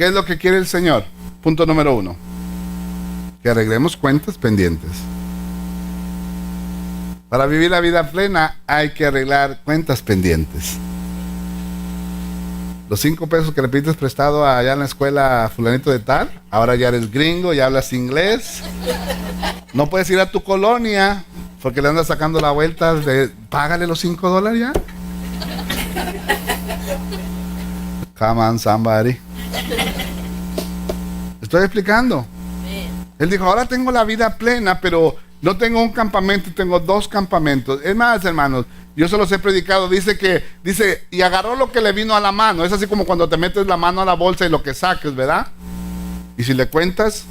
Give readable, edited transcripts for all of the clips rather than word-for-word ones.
¿Qué es lo que quiere el Señor? Punto número 1. Que arreglemos cuentas pendientes. Para vivir la vida plena hay que arreglar cuentas pendientes. Los 5 pesos que le pides prestado allá en la escuela a fulanito de tal, ahora ya eres gringo, ya hablas inglés. No puedes ir a tu colonia porque le andas sacando la vuelta de págale los $5 ya. Come on, somebody. Estoy explicando. Él dijo, ahora tengo la vida plena, pero no tengo un campamento, tengo 2 campamentos. Es más, hermanos, yo se los he predicado. Dice, y agarró lo que le vino a la mano. Es así como cuando te metes la mano a la bolsa y lo que saques, ¿verdad? Y si le cuentas,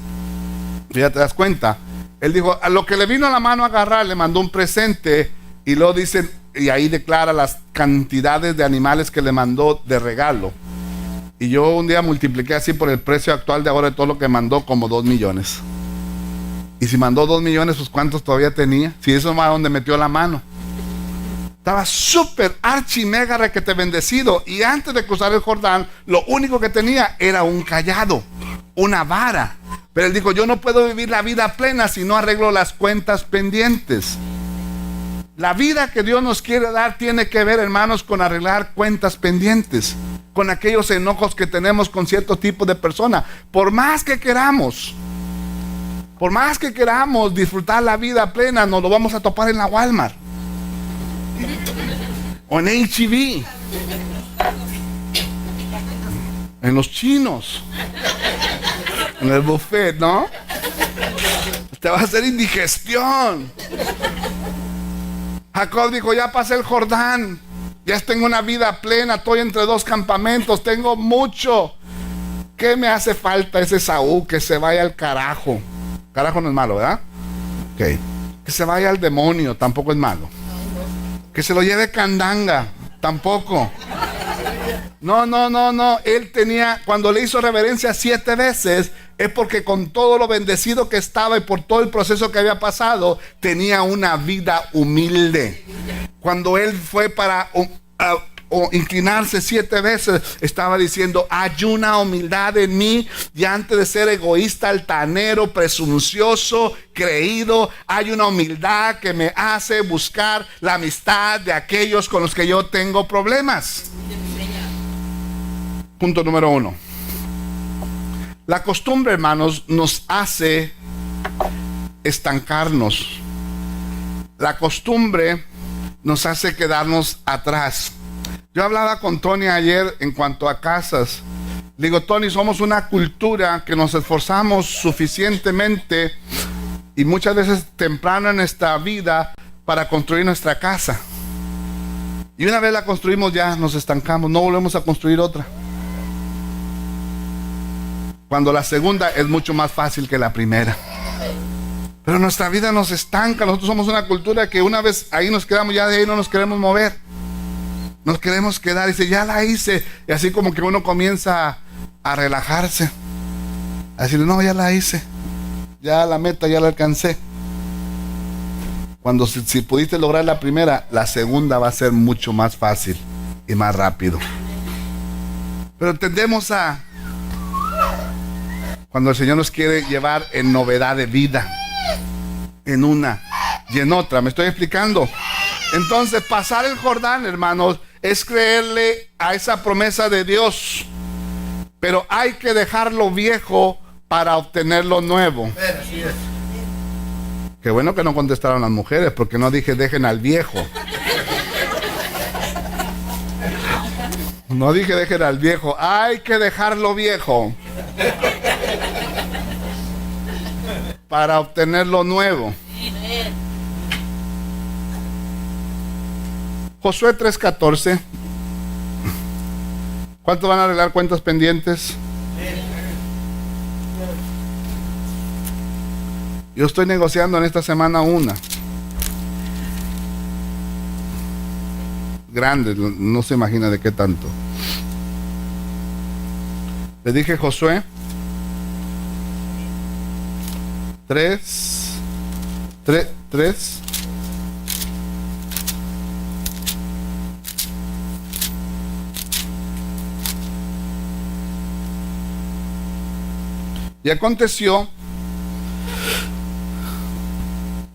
ya te das cuenta. Él dijo, a lo que le vino a la mano a agarrar, le mandó un presente. Y luego dice, y ahí declara las cantidades de animales que le mandó de regalo. Y yo un día multipliqué así por el precio actual de ahora de todo lo que mandó, como 2 millones. Y si mandó 2 millones, pues ¿cuántos todavía tenía? Si eso es a donde metió la mano. Estaba súper archi mega requete bendecido. Y antes de cruzar el Jordán, lo único que tenía era un cayado, una vara. Pero él dijo, yo no puedo vivir la vida plena si no arreglo las cuentas pendientes. La vida que Dios nos quiere dar tiene que ver, hermanos, con arreglar cuentas pendientes, con aquellos enojos que tenemos con cierto tipo de persona. Por más que queramos disfrutar la vida plena, nos lo vamos a topar en la Walmart o en H-E-B, en los chinos, en el buffet, ¿no? Te va a hacer indigestión. Jacob dijo, ya pasé el Jordán, ya tengo una vida plena, estoy entre 2 campamentos, tengo mucho. ¿Qué me hace falta ese Esaú? Que se vaya al carajo. Carajo no es malo, ¿verdad? Ok. Que se vaya al demonio, tampoco es malo. Que se lo lleve candanga, tampoco. No. Él tenía, cuando le hizo reverencia 7 veces, es porque con todo lo bendecido que estaba y por todo el proceso que había pasado, tenía una vida humilde. Cuando él fue para inclinarse 7 veces, estaba diciendo, hay una humildad en mí, y antes de ser egoísta, altanero, presuncioso, creído, hay una humildad que me hace buscar la amistad de aquellos con los que yo tengo problemas. Punto número 1. La costumbre, hermanos, nos hace estancarnos. La costumbre nos hace quedarnos atrás. Yo hablaba con Tony ayer en cuanto a casas. Le digo, Tony, somos una cultura que nos esforzamos suficientemente y muchas veces temprano en nuestra vida para construir nuestra casa. Y una vez la construimos ya nos estancamos, no volvemos a construir otra. Cuando la segunda es mucho más fácil que la primera. Pero nuestra vida nos estanca. Nosotros somos una cultura que una vez ahí nos quedamos, ya de ahí no nos queremos mover. Nos queremos quedar y dice, ya la hice. Y así como que uno comienza a relajarse. A decirle, no, ya la hice. Ya la meta, ya la alcancé. Cuando si pudiste lograr la primera, la segunda va a ser mucho más fácil y más rápido. Pero tendemos a... Cuando el Señor nos quiere llevar en novedad de vida, en una y en otra, ¿me estoy explicando? Entonces, pasar el Jordán, hermanos, es creerle a esa promesa de Dios. Pero hay que dejar lo viejo para obtener lo nuevo. Qué bueno que no contestaron las mujeres, porque no dije dejen al viejo. No dije dejen al viejo, hay que dejar lo viejo para obtener lo nuevo. Josué 3:14. ¿Cuántos van a arreglar cuentas pendientes? Yo estoy negociando en esta semana una grande, no se imagina de qué tanto. Le dije Josué 3. Y aconteció,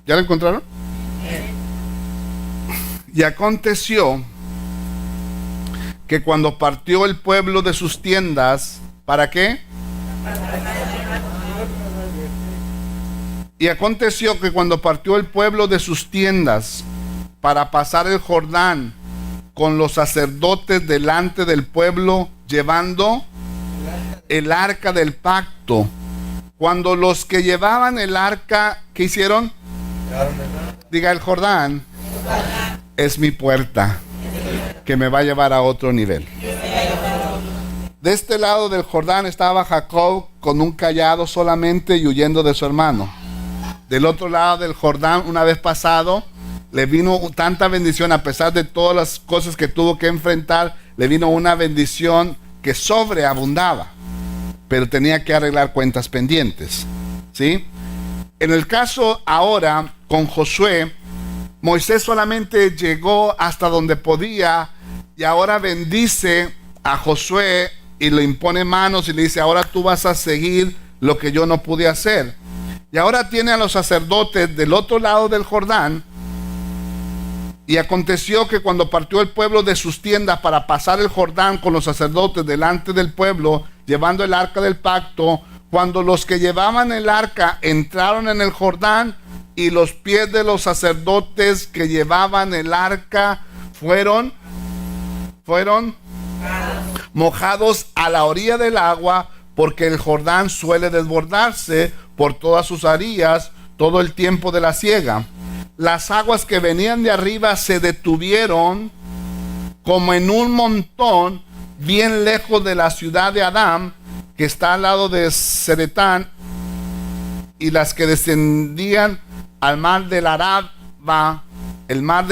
¿ya lo encontraron? Y aconteció que cuando partió el pueblo de sus tiendas, ¿para qué? Y aconteció que cuando partió el pueblo de sus tiendas para pasar el Jordán con los sacerdotes delante del pueblo, llevando el arca del pacto, cuando los que llevaban el arca, ¿qué hicieron? Diga, el Jordán es mi puerta que me va a llevar a otro nivel. De este lado del Jordán estaba Jacob con un cayado solamente y huyendo de su hermano. Del otro lado del Jordán, una vez pasado, le vino tanta bendición, a pesar de todas las cosas que tuvo que enfrentar, le vino una bendición que sobreabundaba, pero tenía que arreglar cuentas pendientes, ¿sí? En el caso ahora con Josué, Moisés solamente llegó hasta donde podía y ahora bendice a Josué y le impone manos y le dice: ahora tú vas a seguir lo que yo no pude hacer. Y ahora tiene a los sacerdotes del otro lado del Jordán. Y aconteció que cuando partió el pueblo de sus tiendas para pasar el Jordán con los sacerdotes delante del pueblo, llevando el arca del pacto, cuando los que llevaban el arca entraron en el Jordán, y los pies de los sacerdotes que llevaban el arca fueron mojados a la orilla del agua, porque el Jordán suele desbordarse por todas sus orillas todo el tiempo de la siega. Las aguas que venían de arriba se detuvieron como en un montón bien lejos de la ciudad de Adán, que está al lado de Zeretán, y las que descendían al mar del Araba, el mar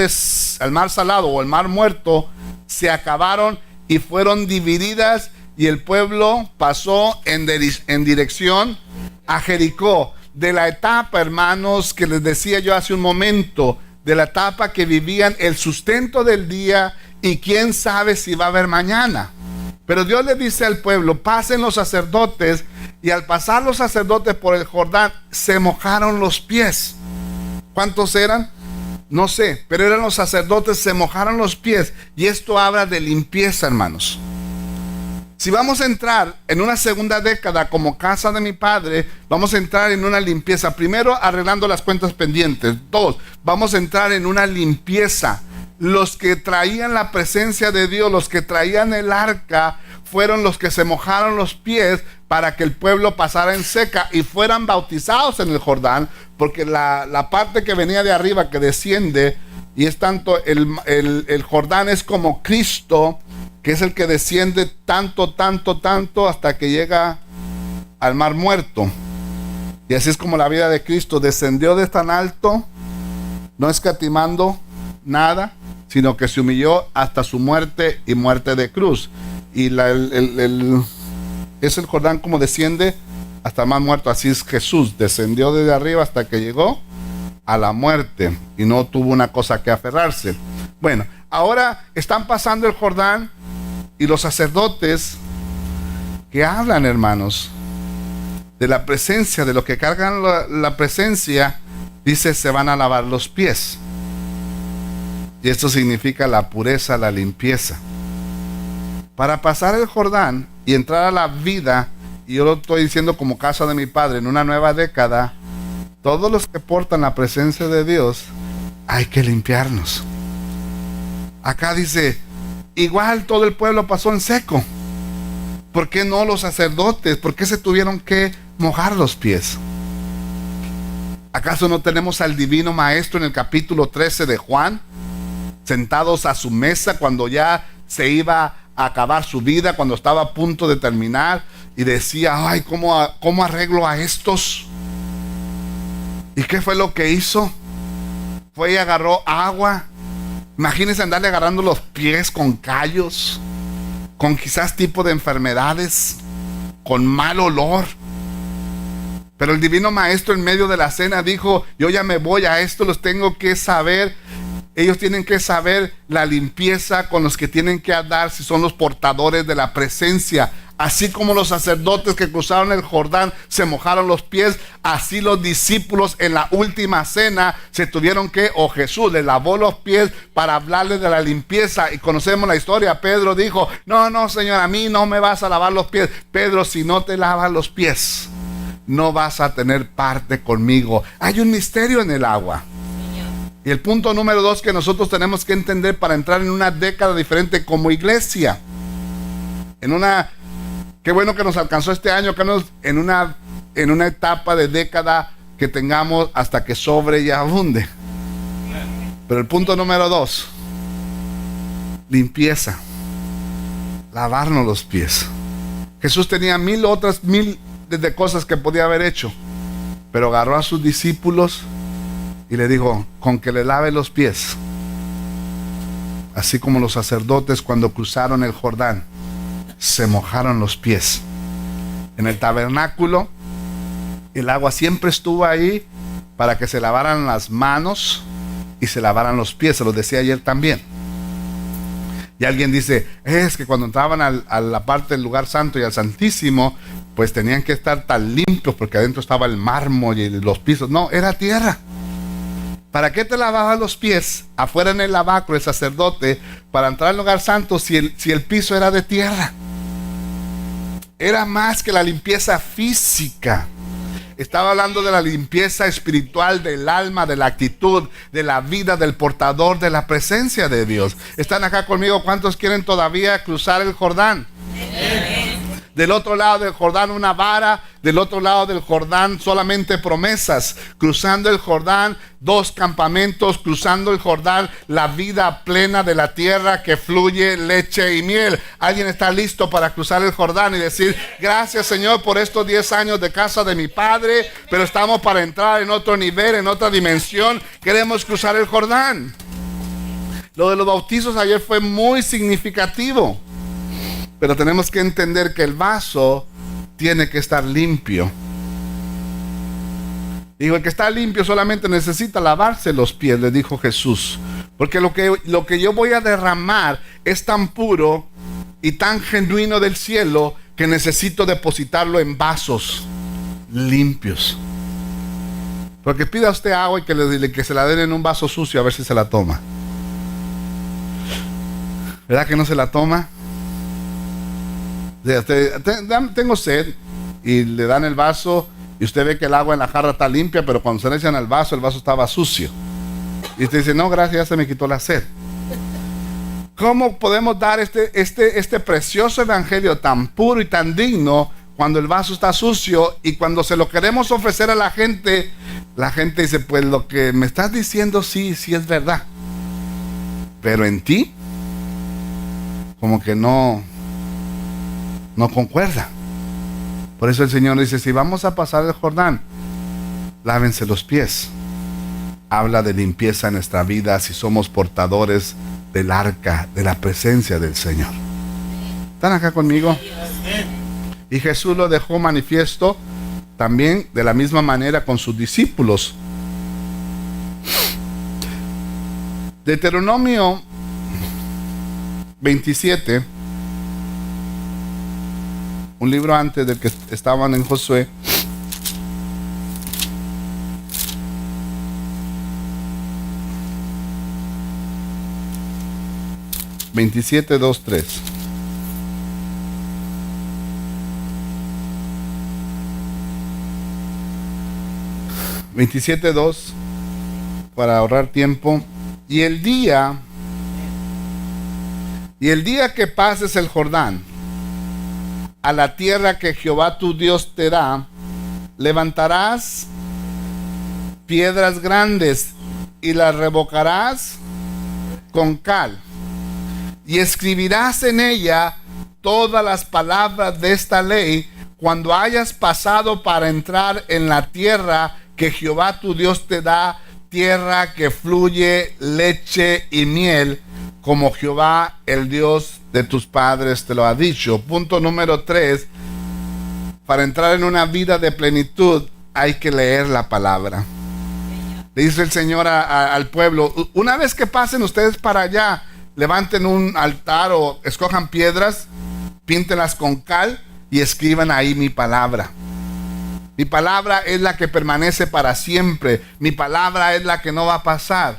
salado o el mar muerto, se acabaron y fueron divididas, y el pueblo pasó en dirección a Jericó. De la etapa, hermanos, que les decía yo hace un momento, de la etapa que vivían el sustento del día y quién sabe si va a haber mañana. Pero Dios le dice al pueblo: pasen los sacerdotes, y al pasar los sacerdotes por el Jordán se mojaron los pies. ¿Cuántos eran? No sé, pero eran los sacerdotes, se mojaron los pies. Y esto habla de limpieza, hermanos. Si vamos a entrar en una segunda década como casa de mi padre, vamos a entrar en una limpieza. Primero, arreglando las cuentas pendientes. Dos, vamos a entrar en una limpieza. Los que traían la presencia de Dios, los que traían el arca, fueron los que se mojaron los pies para que el pueblo pasara en seca y fueran bautizados en el Jordán, porque la parte que venía de arriba, que desciende, y es tanto, el Jordán es como Cristo, que es el que desciende tanto hasta que llega al mar muerto. Y así es como la vida de Cristo descendió de tan alto, no escatimando nada, sino que se humilló hasta su muerte y muerte de cruz. Y es el Jordán como desciende hasta el mar muerto. Así es Jesús, descendió desde arriba hasta que llegó a la muerte y no tuvo una cosa que aferrarse. Bueno, ahora están pasando el Jordán, y los sacerdotes que hablan, hermanos, de la presencia, de lo que cargan la presencia, dice: se van a lavar los pies. Y esto significa la pureza, la limpieza. Para pasar el Jordán y entrar a la vida, y yo lo estoy diciendo como casa de mi padre, en una nueva década, todos los que portan la presencia de Dios, hay que limpiarnos. Acá dice: igual todo el pueblo pasó en seco. ¿Por qué no los sacerdotes? ¿Por qué se tuvieron que mojar los pies? ¿Acaso no tenemos al divino maestro en el capítulo 13 de Juan, sentados a su mesa cuando ya se iba a acabar su vida, cuando estaba a punto de terminar, y decía: ay, ¿cómo arreglo a estos? ¿Y qué fue lo que hizo? Fue y agarró agua. Imagínense andarle agarrando los pies con callos, con quizás tipo de enfermedades, con mal olor. Pero el divino maestro en medio de la cena dijo: yo ya me voy, a esto los tengo que saber. Ellos tienen que saber la limpieza con los que tienen que andar, si son los portadores de la presencia. Así como los sacerdotes que cruzaron el Jordán se mojaron los pies, así los discípulos en la última cena se tuvieron que, o Jesús les lavó los pies para hablarles de la limpieza. Y conocemos la historia. Pedro dijo: no, Señor, a mí no me vas a lavar los pies. Pedro, si no te lavas los pies, no vas a tener parte conmigo. Hay un misterio en el agua. Y el punto número 2 que nosotros tenemos que entender para entrar en una década diferente como iglesia, qué bueno que nos alcanzó este año, en una etapa de década que tengamos hasta que sobre y abunde. Pero el punto número 2, limpieza, lavarnos los pies. Jesús tenía mil de cosas que podía haber hecho, pero agarró a sus discípulos y le dijo: con que le lave los pies, así como los sacerdotes cuando cruzaron el Jordán se mojaron los pies. En el tabernáculo el agua siempre estuvo ahí para que se lavaran las manos y se lavaran los pies. Se los decía ayer también. Y alguien dice: es que cuando entraban a la parte del lugar santo y al santísimo, pues tenían que estar tan limpios porque adentro estaba el mármol y los pisos. No, era tierra. ¿Para qué te lavabas los pies afuera en el lavacro el sacerdote para entrar al lugar santo si el piso era de tierra? Era más que la limpieza física. Estaba hablando de la limpieza espiritual del alma, de la actitud, de la vida del portador de la presencia de Dios. ¿Están acá conmigo? ¿Cuántos quieren todavía cruzar el Jordán? Del otro lado del Jordán una vara, del otro lado del Jordán solamente promesas. Cruzando el Jordán, 2 campamentos. Cruzando el Jordán, la vida plena de la tierra que fluye leche y miel. ¿Alguien está listo para cruzar el Jordán y decir: gracias, Señor, por estos 10 años de casa de mi padre, pero estamos para entrar en otro nivel, en otra dimensión? Queremos cruzar el Jordán. Lo de los bautizos ayer fue muy significativo. Pero tenemos que entender que el vaso tiene que estar limpio. Digo, el que está limpio solamente necesita lavarse los pies, le dijo Jesús. Porque lo que yo voy a derramar es tan puro y tan genuino del cielo que necesito depositarlo en vasos limpios. Porque pida usted agua y que se la den en un vaso sucio a ver si se la toma. ¿Verdad que no se la toma? Tengo sed, y le dan el vaso y usted ve que el agua en la jarra está limpia, pero cuando se le echan al vaso, el vaso estaba sucio. Y usted dice: no, gracias, ya se me quitó la sed. ¿Cómo podemos dar este precioso evangelio tan puro y tan digno cuando el vaso está sucio? Y cuando se lo queremos ofrecer a la gente dice: pues lo que me estás diciendo sí es verdad, pero en ti como que no concuerda. Por eso el Señor dice: si vamos a pasar el Jordán, lávense los pies. Habla de limpieza en nuestra vida si somos portadores del arca de la presencia del Señor. ¿Están acá conmigo? Y Jesús lo dejó manifiesto también de la misma manera con sus discípulos. Deuteronomio 27, un libro antes del que estaban en Josué. Veintisiete, 2, 3. Para ahorrar tiempo. Y el día que pases el Jordán a la tierra que Jehová tu Dios te da, levantarás piedras grandes y las revocarás con cal, y escribirás en ella todas las palabras de esta ley cuando hayas pasado para entrar en la tierra que Jehová tu Dios te da, tierra que fluye leche y miel, como Jehová el Dios de tus padres te lo ha dicho. Punto número 3. Para entrar en una vida de plenitud hay que leer la palabra. Le dice el Señor al pueblo: una vez que pasen ustedes para allá, levanten un altar o escojan piedras píntelas con cal y escriban ahí mi palabra. Mi palabra es la que permanece para siempre. Mi palabra es la que no va a pasar.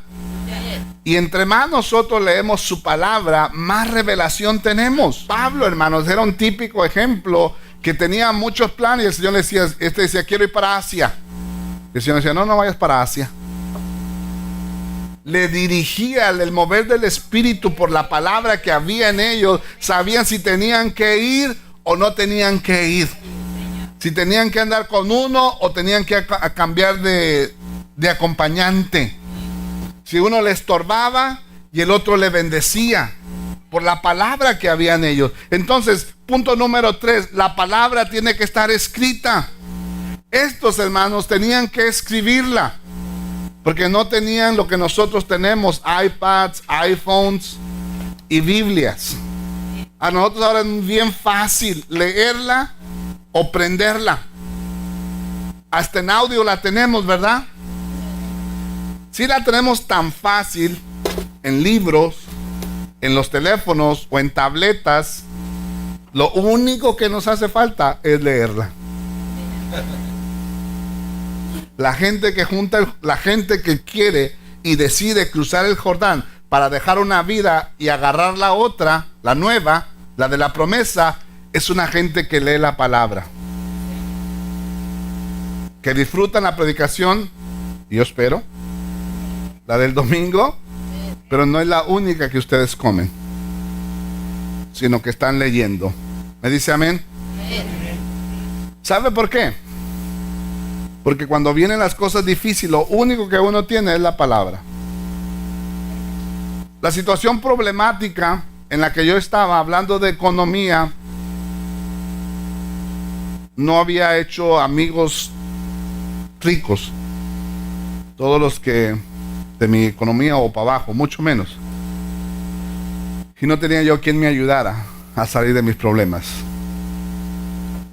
Y entre más nosotros leemos su palabra, más revelación tenemos. Pablo, hermanos, era un típico ejemplo que tenía muchos planes y el Señor le decía, decía, quiero ir para Asia. El Señor decía, no vayas para Asia. Le dirigía el mover del Espíritu por la palabra que había en ellos. Sabían si tenían que ir o no tenían que ir. Si tenían que andar con uno o tenían que cambiar de acompañante. Si uno le estorbaba y el otro le bendecía por la palabra que había en ellos. Entonces, punto número 3, la palabra tiene que estar escrita. Estos hermanos tenían que escribirla, porque no tenían lo que nosotros tenemos, iPads, iPhones y Biblias. A nosotros ahora es bien fácil leerla o prenderla. Hasta en audio la tenemos, ¿verdad? Si la tenemos tan fácil en libros, en los teléfonos o en tabletas, lo único que nos hace falta es leerla. La gente que quiere y decide cruzar el Jordán para dejar una vida y agarrar la otra, la nueva, la de la promesa, es una gente que lee la palabra, que disfrutan la predicación, yo espero, la del domingo, pero no es la única que ustedes comen, sino que están leyendo. ¿Me dice amén? ¿Sabe por qué? Porque cuando vienen las cosas difíciles, lo único que uno tiene es la palabra. La situación problemática en la que yo estaba, hablando de economía, no había hecho amigos ricos. Todos los que de mi economía o para abajo, mucho menos. Y no tenía yo quien me ayudara a salir de mis problemas.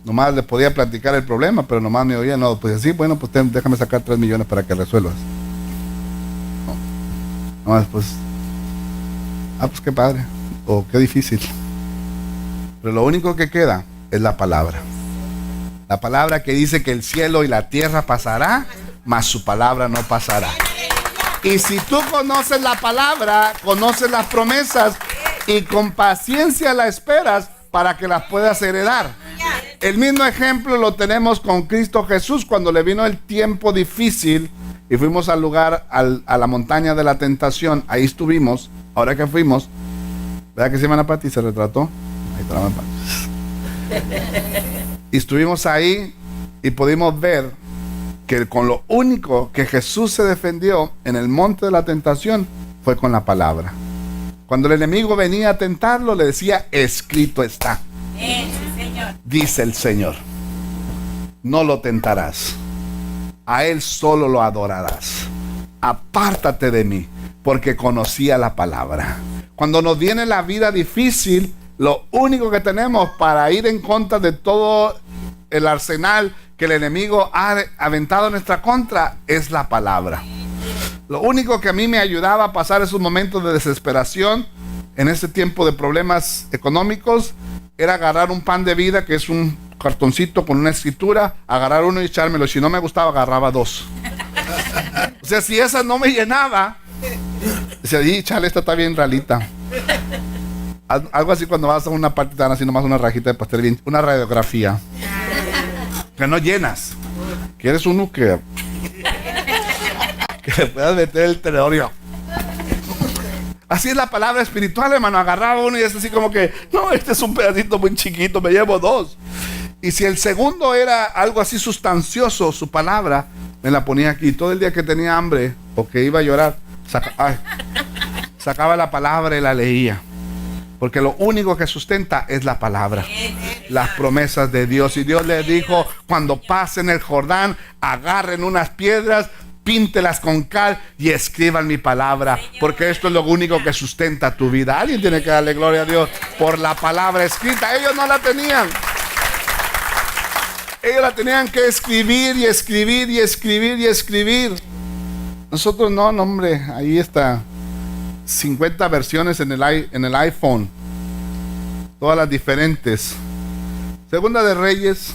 Nomás le podía platicar el problema, pero nomás me oía, no, pues así, bueno, pues déjame sacar 3 millones para que resuelvas. No, nomás pues, pues qué padre, o qué difícil. Pero lo único que queda es la palabra. La palabra que dice que el cielo y la tierra pasará, mas su palabra no pasará. Y si tú conoces la palabra, conoces las promesas y con paciencia la esperas para que las puedas heredar. El mismo ejemplo lo tenemos con Cristo Jesús cuando le vino el tiempo difícil y fuimos al lugar, a la montaña de la tentación. Ahí estuvimos, ahora que fuimos, ¿verdad que sí, hermana Pati? Se retrató. Ahí está la hermana Pati. Y estuvimos ahí y pudimos ver que con lo único que Jesús se defendió en el monte de la tentación fue con la palabra. Cuando el enemigo venía a tentarlo, le decía, escrito está. Dice el Señor, no lo tentarás, a Él solo lo adorarás. Apártate de mí, porque conocía la palabra. Cuando nos viene la vida difícil, lo único que tenemos para ir en contra de todo el arsenal que el enemigo ha aventado en nuestra contra es la palabra. Lo único que a mí me ayudaba a pasar esos momentos de desesperación en ese tiempo de problemas económicos era agarrar un pan de vida, que es un cartoncito con una escritura, agarrar uno y echármelo. Si no me gustaba, agarraba 2. O sea, si esa no me llenaba, decía, chale, esta está bien ralita. Algo así cuando vas a una parte tan así, nomás una rajita de pastel, bien, una radiografía. Que no llenas. ¿Quieres uno que le puedas meter el tenedor? Así es la palabra espiritual, hermano. Agarraba uno y es así como que, no, este es un pedacito muy chiquito, me llevo 2. Y si el segundo era algo así sustancioso, su palabra, me la ponía aquí. Todo el día que tenía hambre o que iba a llorar, sacaba la palabra y la leía. Porque lo único que sustenta es la palabra, las promesas de Dios. Y Dios les dijo, cuando pasen el Jordán, agarren unas piedras, píntelas con cal y escriban mi palabra, porque esto es lo único que sustenta tu vida. Alguien tiene que darle gloria a Dios por la palabra escrita. Ellos no la tenían. Ellos la tenían que escribir y escribir y escribir y escribir. Nosotros no, hombre, ahí está 50 versiones en el iPhone. todas las diferentes. Segunda de Reyes,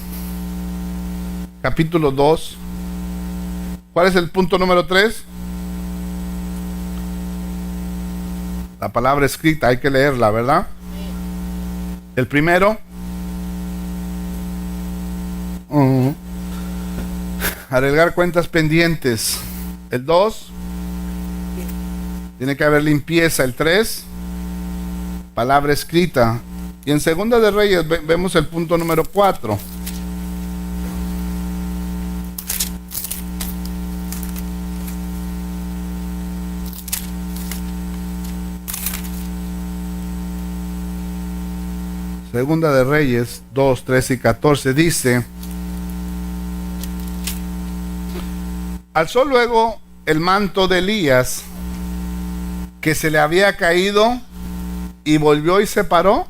capítulo 2. ¿Cuál es el punto número 3? La palabra escrita, hay que leerla, ¿verdad? El primero, arreglar cuentas pendientes. El 2, tiene que haber limpieza. El 3, palabra escrita. Y en Segunda de Reyes vemos el punto número 4. Segunda de Reyes 2, 13 y 14 dice: alzó luego el manto de Elías, que se le había caído, y volvió y se paró.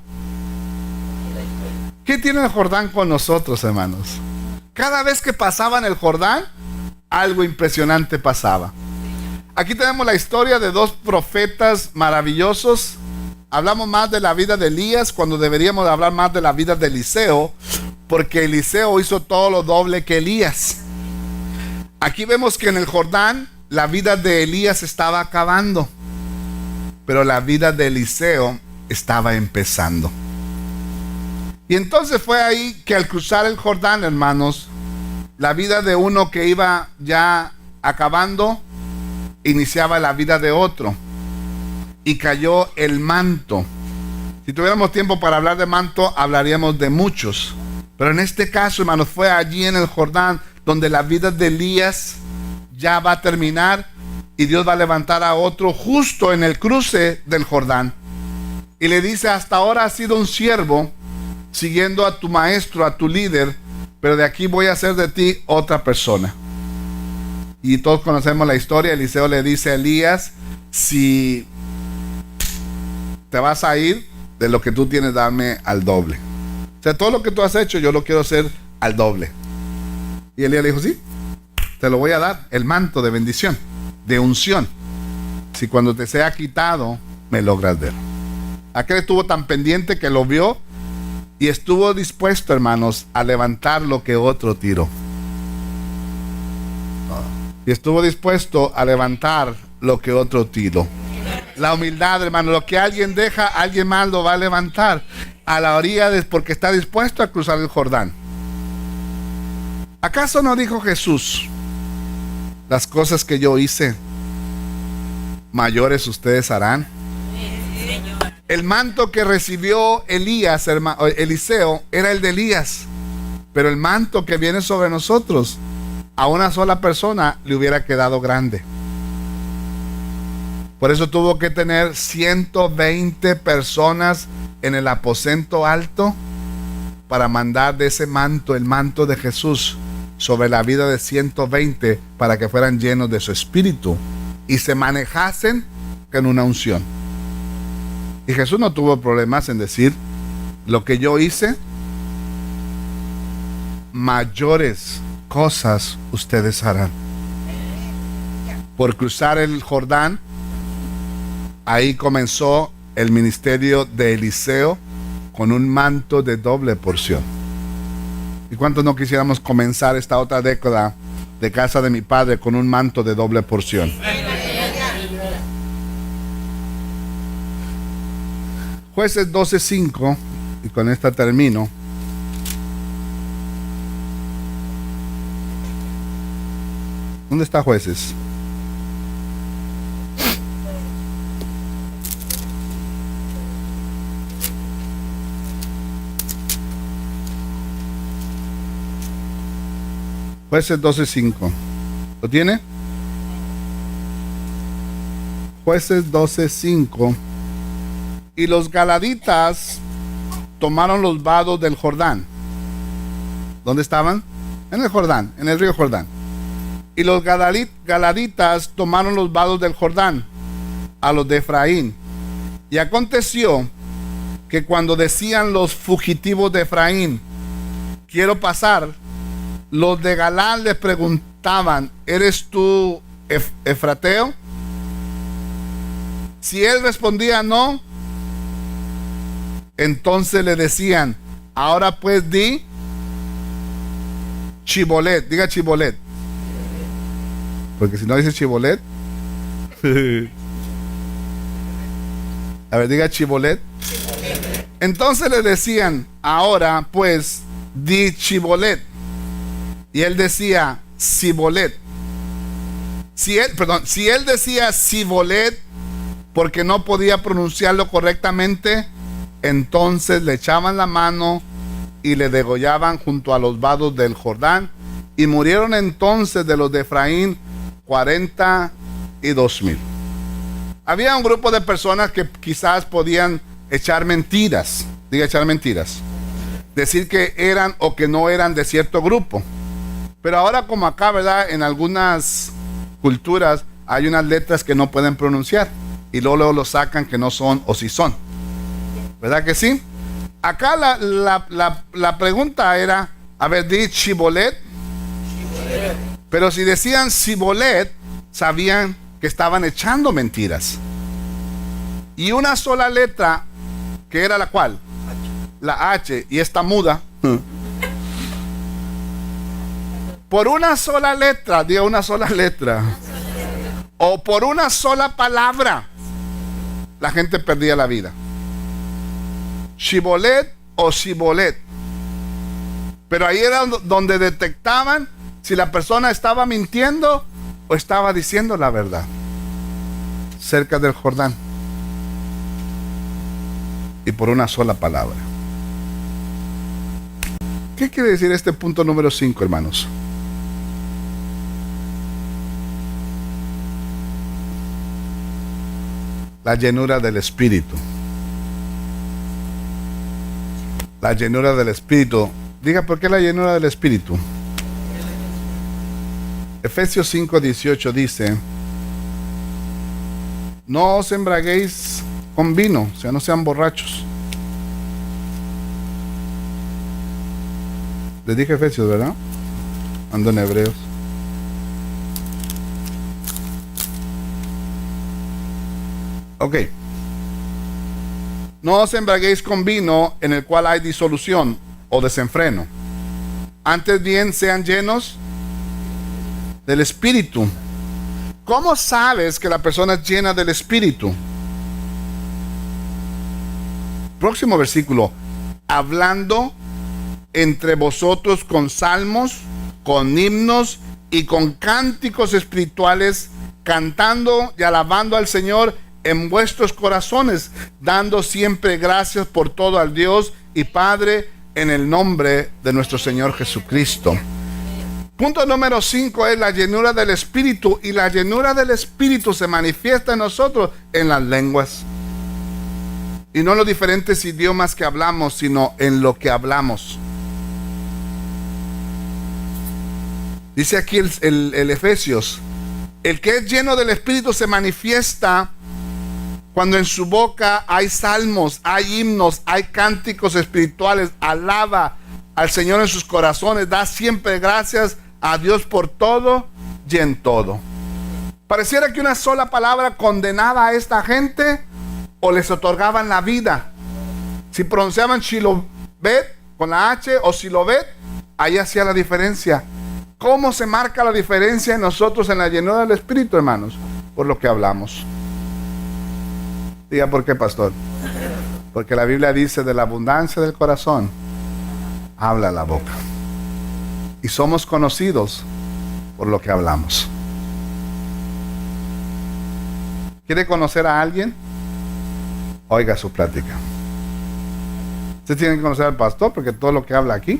¿Qué tiene el Jordán con nosotros, hermanos? Cada vez que pasaban el Jordán, algo impresionante pasaba. Aquí tenemos la historia de dos profetas maravillosos. Hablamos más de la vida de Elías cuando deberíamos hablar más de la vida de Eliseo, porque Eliseo hizo todo lo doble que Elías. Aquí vemos que en el Jordán la vida de Elías estaba acabando, pero la vida de Eliseo estaba empezando. Y entonces fue ahí que al cruzar el Jordán, hermanos, la vida de uno que iba ya acabando, iniciaba la vida de otro. Y cayó el manto. Si tuviéramos tiempo para hablar de manto, hablaríamos de muchos. Pero en este caso, hermanos, fue allí en el Jordán donde la vida de Elías ya va a terminar y Dios va a levantar a otro justo en el cruce del Jordán. Y le dice: hasta ahora has sido un siervo, siguiendo a tu maestro, a tu líder, pero de aquí voy a hacer de ti otra persona. Y todos conocemos la historia. Eliseo le dice a Elías: si te vas a ir, de lo que tú tienes, dame al doble. O sea, todo lo que tú has hecho, yo lo quiero hacer al doble. Y Elías le dijo: sí, te lo voy a dar, el manto de bendición, de unción, si cuando te sea quitado, me logras ver. Aquel estuvo tan pendiente que lo vio y estuvo dispuesto, hermanos, a levantar lo que otro tiró. Y estuvo dispuesto a levantar lo que otro tiró. La humildad, hermano, lo que alguien deja, alguien más lo va a levantar a la orilla porque está dispuesto a cruzar el Jordán. ¿Acaso no dijo Jesús: las cosas que yo hice, mayores ustedes harán? El manto que recibió Eliseo era el de Elías, pero el manto que viene sobre nosotros, a una sola persona le hubiera quedado grande. Por eso tuvo que tener 120 personas en el aposento alto para mandar de ese manto, el manto de Jesús, sobre la vida de 120 para que fueran llenos de su espíritu y se manejasen en una unción. Y Jesús no tuvo problemas en decir: lo que yo hice, mayores cosas ustedes harán. Por cruzar el Jordán, ahí comenzó el ministerio de Eliseo con un manto de doble porción. ¿Y cuántos no quisiéramos comenzar esta otra década de casa de mi padre con un manto de doble porción? Jueces 12:5, y con esta termino. ¿Dónde está Jueces? Jueces 12:5. ¿Lo tiene? Jueces 12:5. Y los galaditas tomaron los vados del Jordán. ¿Dónde estaban? En el Jordán, en el río Jordán. Y los galaditas tomaron los vados del Jordán a los de Efraín. Y aconteció que cuando decían los fugitivos de Efraín: quiero pasar, los de Galaad les preguntaban: ¿eres tú efrateo? Si él respondía no, Entonces le decían, ahora pues di Chibolet, diga Chibolet. Porque si no dice Chibolet. A ver, diga Chibolet. Entonces le decían, ahora pues di Chibolet. Y él decía Sibolet. Si él decía Sibolet porque no podía pronunciarlo correctamente, entonces le echaban la mano y le degollaban junto a los vados del Jordán. Y murieron entonces de los de Efraín 42,000. Había un grupo de personas que quizás podían echar mentiras. Diga echar mentiras. Decir que eran o que no eran de cierto grupo. Pero ahora, como acá, ¿verdad? En algunas culturas hay unas letras que no pueden pronunciar. Y luego lo sacan que no son o sí son. ¿Verdad que sí? Acá la pregunta era, a ver, di Chibolet. Pero si decían Sibolet, sabían que estaban echando mentiras. Y una sola letra, que era la cual, la H, y esta muda. Por una sola letra, diga una sola letra, o por una sola palabra, la gente perdía la vida. Shibolet o Shibolet. Pero ahí era donde detectaban si la persona estaba mintiendo o estaba diciendo la verdad. Cerca del Jordán. Y por una sola palabra. ¿Qué quiere decir este punto número 5, hermanos? La llenura del Espíritu. La llenura del Espíritu. Diga, ¿por qué la llenura del Espíritu? Efesios 5:18 dice: no os embraguéis con vino, o sea, no sean borrachos. Les dije Efesios, ¿verdad? Ando en Hebreos. Ok. No os embraguéis con vino en el cual hay disolución o desenfreno. Antes bien sean llenos del Espíritu. ¿Cómo sabes que la persona es llena del Espíritu? Próximo versículo. Hablando entre vosotros con salmos, con himnos y con cánticos espirituales, cantando y alabando al Señor en vuestros corazones, dando siempre gracias por todo al Dios y Padre en el nombre de nuestro Señor Jesucristo. Punto número 5 es la llenura del Espíritu, y la llenura del Espíritu se manifiesta en nosotros en las lenguas. Y no en los diferentes idiomas que hablamos, sino en lo que hablamos. Dice aquí el Efesios, el que es lleno del Espíritu se manifiesta cuando en su boca hay salmos, hay himnos, hay cánticos espirituales, alaba al Señor en sus corazones, da siempre gracias a Dios por todo y en todo. Pareciera que una sola palabra condenaba a esta gente o les otorgaban la vida. Si pronunciaban Shilobet con la H o Silobet, ahí hacía la diferencia. ¿Cómo se marca la diferencia en nosotros en la llenura del Espíritu, hermanos? Por lo que hablamos. Diga, ¿por qué, pastor? Porque la Biblia dice: de la abundancia del corazón habla la boca. Y somos conocidos por lo que hablamos. ¿Quiere conocer a alguien? Oiga su plática. Usted tiene que conocer al pastor, porque todo lo que habla aquí.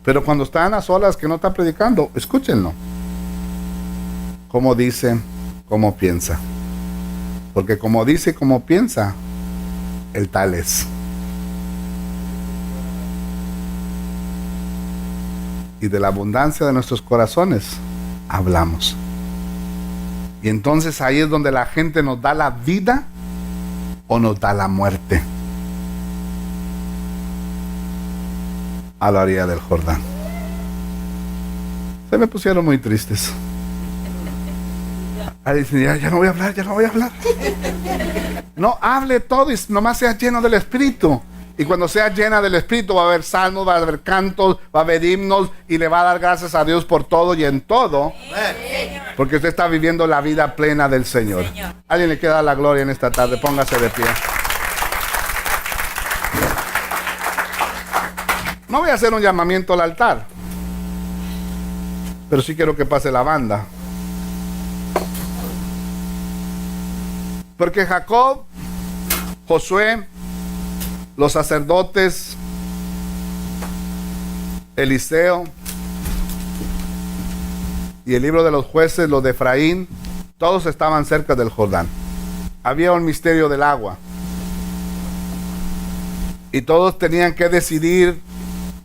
Pero cuando están a solas, que no está predicando, escúchenlo. Cómo dice, cómo piensa. Porque como dice, cómo piensa, el tal es. Y de la abundancia de nuestros corazones hablamos. Y entonces ahí es donde la gente nos da la vida o nos da la muerte. A la orilla del Jordán. Se me pusieron muy tristes. Ahí dicen, ya no voy a hablar, ya no voy a hablar. No, hable todo y nomás sea lleno del Espíritu. Y cuando sea llena del Espíritu va a haber salmos, va a haber cantos, va a haber himnos y le va a dar gracias a Dios por todo y en todo. Porque usted está viviendo la vida plena del Señor. ¿Alguien le quiere dar la gloria en esta tarde? Póngase de pie. No voy a hacer un llamamiento al altar, pero sí quiero que pase la banda. Porque Jacob, Josué, los sacerdotes, Eliseo y el libro de los jueces, los de Efraín, todos estaban cerca del Jordán. Había un misterio del agua. Y todos tenían que decidir,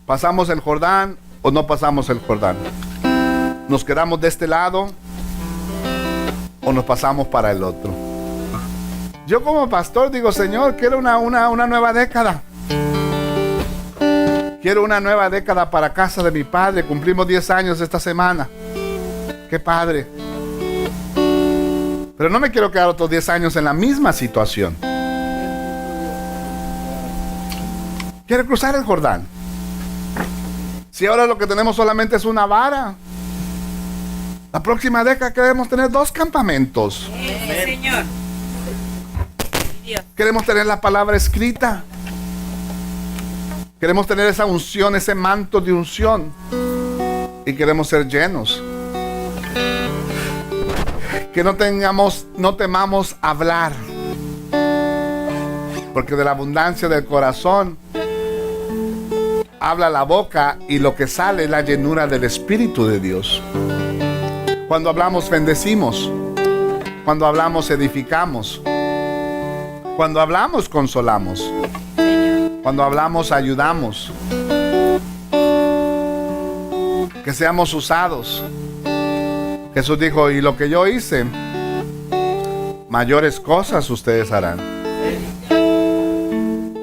¿pasamos el Jordán o no pasamos el Jordán? ¿Nos quedamos de este lado o nos pasamos para el otro? Yo como pastor digo, Señor, quiero una nueva década. Quiero una nueva década para casa de mi padre. Cumplimos 10 años esta semana. ¡Qué padre! Pero no me quiero quedar otros 10 años en la misma situación. Quiero cruzar el Jordán. Si ahora lo que tenemos solamente es una vara, la próxima década queremos tener 2 campamentos. Sí, Señor. Queremos tener la palabra escrita. Queremos tener esa unción, ese manto de unción. Y queremos ser llenos. Que no temamos hablar. Porque de la abundancia del corazón habla la boca, y lo que sale es la llenura del Espíritu de Dios. Cuando hablamos, bendecimos. Cuando hablamos, edificamos. Cuando hablamos, consolamos. Cuando hablamos, ayudamos. Que seamos usados. Jesús dijo, y lo que yo hice, mayores cosas ustedes harán.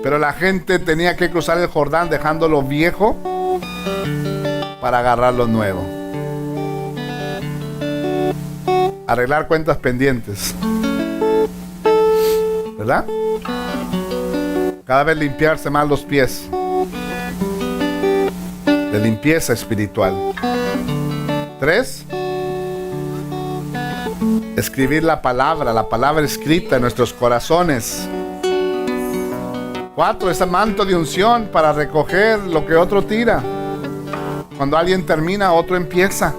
Pero la gente tenía que cruzar el Jordán dejando lo viejo para agarrar lo nuevo. Arreglar cuentas pendientes. ¿Verdad? Cada vez limpiarse más los pies. De limpieza espiritual. 3. Escribir la palabra escrita en nuestros corazones. 4. Ese manto de unción para recoger lo que otro tira. Cuando alguien termina, otro empieza.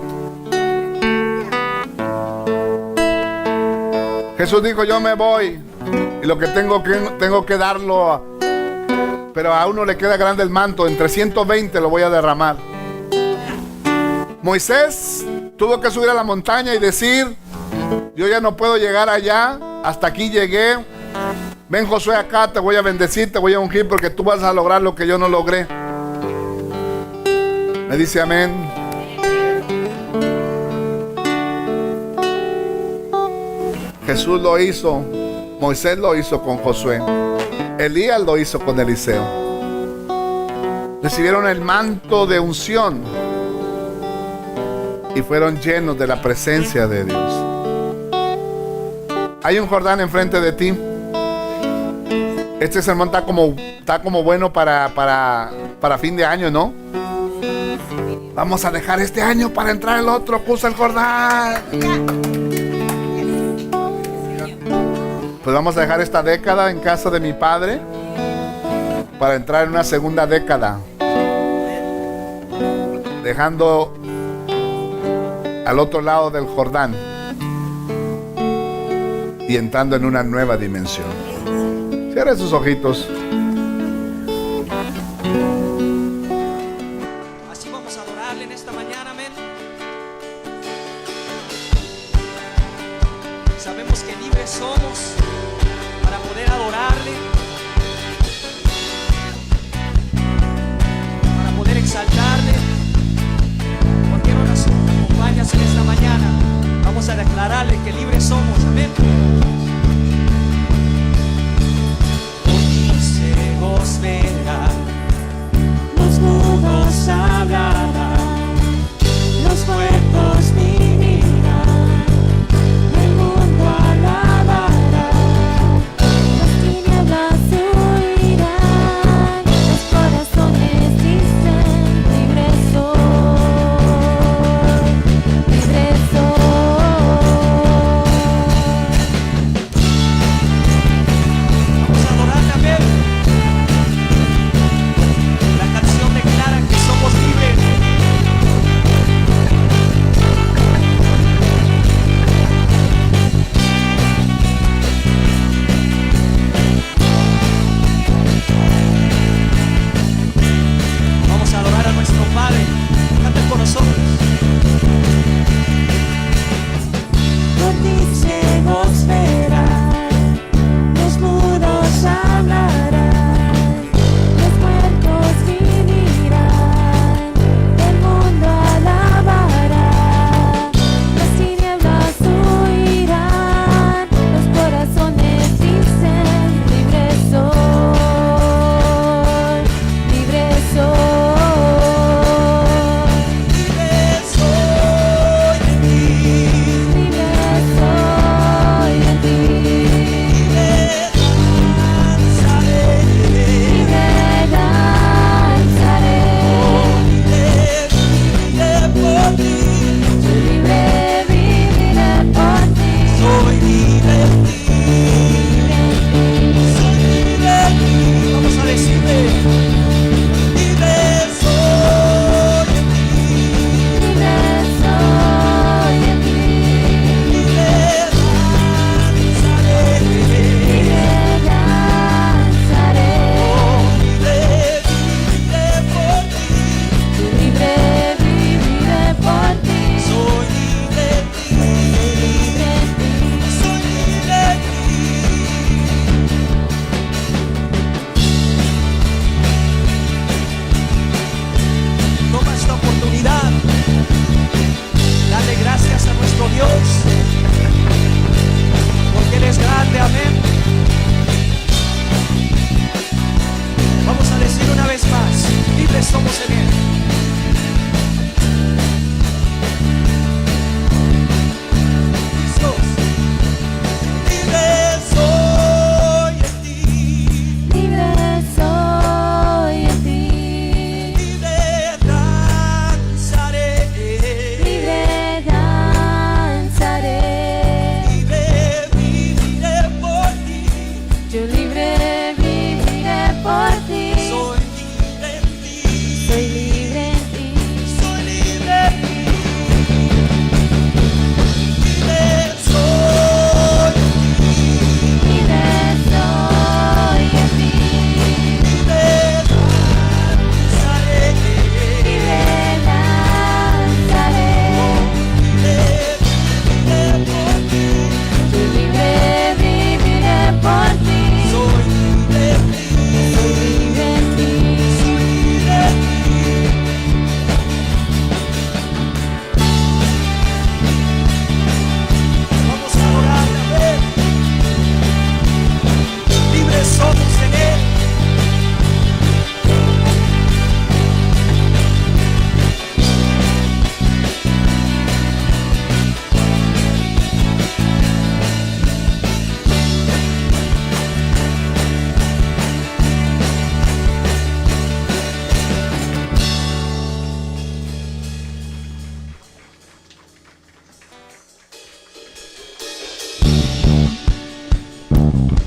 Jesús dijo, yo me voy. Y lo que tengo que darlo. Pero a uno le queda grande el manto. Entre 120 lo voy a derramar. Moisés tuvo que subir a la montaña y decir, yo ya no puedo llegar allá. Hasta aquí llegué. Ven, Josué, acá, te voy a bendecir, te voy a ungir, porque tú vas a lograr lo que yo no logré. Me dice amén. Jesús lo hizo. Moisés lo hizo con Josué. Elías lo hizo con Eliseo. Recibieron el manto de unción y fueron llenos de la presencia de Dios. Hay un Jordán enfrente de ti. Este sermón está como bueno para fin de año, ¿no? Vamos a dejar este año para entrar el otro. Cruza el Jordán. Pues vamos a dejar esta década en casa de mi padre para entrar en una segunda década, dejando al otro lado del Jordán y entrando en una nueva dimensión. Cierre sus ojitos. Así vamos a adorarle en esta mañana, amén. Sabemos que libres somos para poder adorarle, para poder exaltarle. ¿Por qué no nos acompañas en esta mañana? Vamos a declararle que libres somos, amén. Ciegos verán libres somos en Él.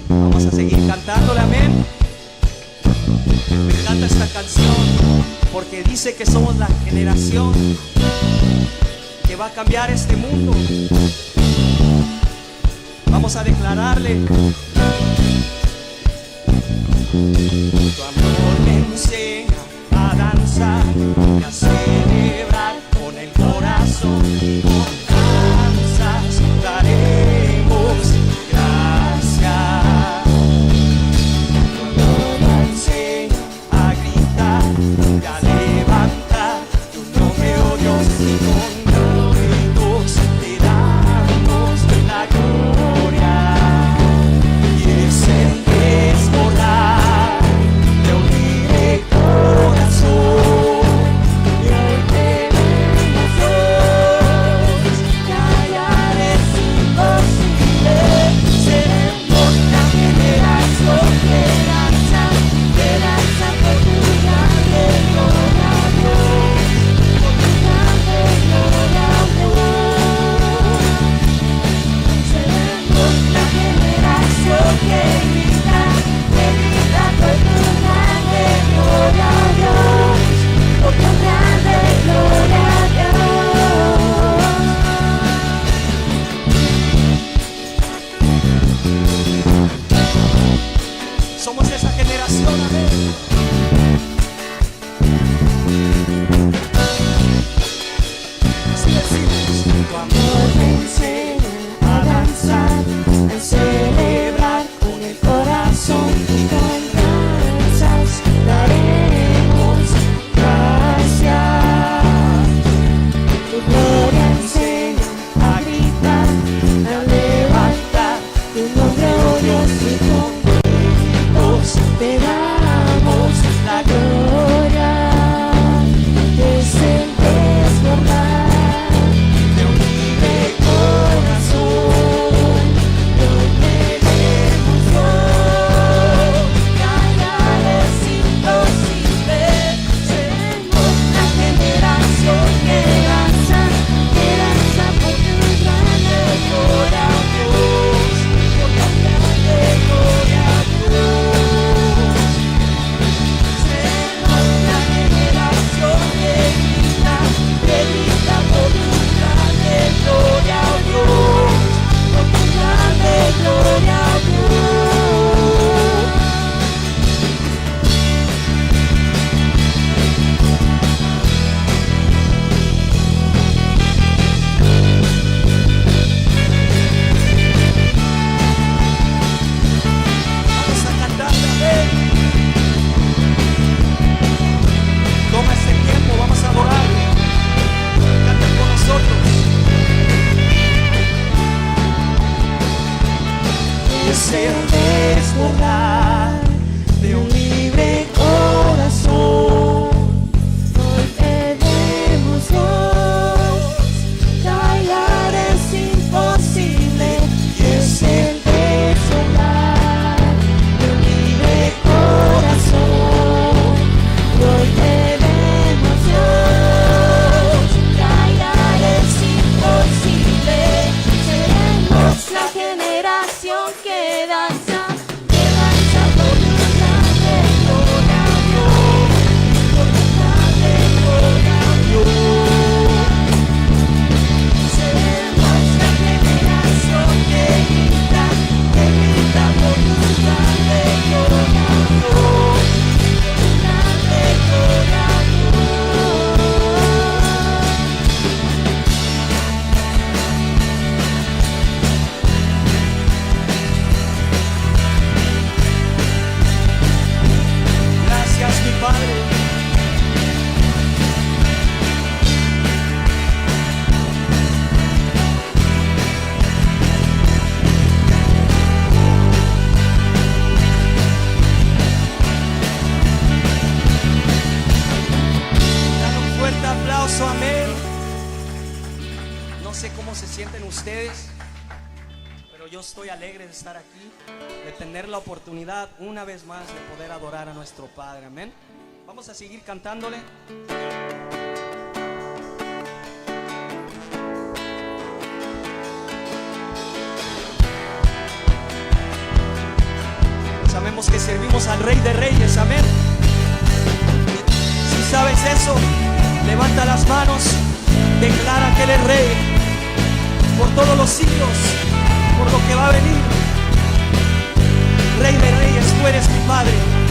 Vamos a seguir cantándole, amén. Me encanta esta canción porque dice que somos la generación que va a cambiar este mundo. Vamos a declararle: tu amor me enseña a danzar y a celebrar con el corazón. Con danzas daremos gracias. Tu amor me enseña a gritar y a levantar tu nombre, oh Dios, y con gritos te damos la gloria. Y es el desbordar de un libre corazón. Y hoy tenemos Dios, callar es imposible. Seremos la generación que danza por tu grande gloria, Dios, por tu grande gloria, Dios. Seremos la generación que grita por tu grande gloria, Dios, por tu grande gloria, Dios. Somos esa generación, amén. Así decimos: tu amor me enseña a danzar, a celebrar con el corazón. Con danzas daremos gracias. Tu gloria enseña a gritar, a levantar tu nombre, oh Dios, y con gritos te damos la gloria. Es el desbordar de un libre corazón. Y hoy sé cómo se sienten ustedes, pero yo estoy alegre de estar aquí, de tener la oportunidad una vez más de poder adorar a nuestro Padre. Amén. Vamos a seguir cantándole. Sabemos que servimos al Rey de Reyes, amén. Si sabes eso, levanta las manos, declara que Él es Rey por todos los siglos, por lo que va a venir. Rey de Reyes, tú eres mi Padre.